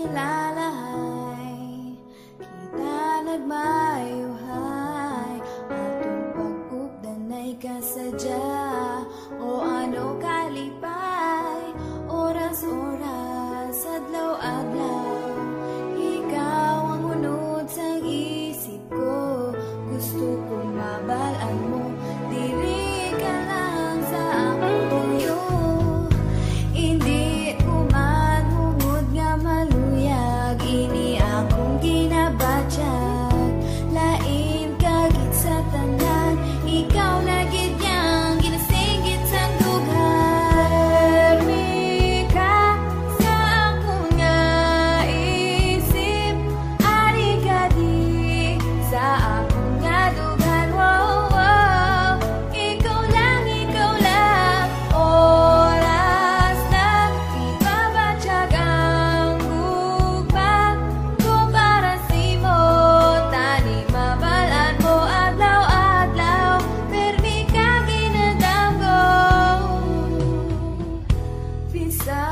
kilalahay, kita nagmayuhay, atong pag-ugdanay kasadya, o ano kalipay, oras-oras, adlaw-adlaw, ikaw ang unod sa isip ko, gusto kong mabalaan mo, dili ka lang sa akong tuyo. Hindi ko man hungod nga maluyag, ini akong ginabatyag, lain kagit sa tanan, ikaw na gid yang ginasinggit sang dughan. Permi ka sa akong nga isip, ari ka di sa akong nga dughan. Wow, wow, ikaw lang, oras lang ibabatyag ang ugma, kung para simo tani mabalaan mo adlaw-adlaw, permi ka ginadamgo. Bisa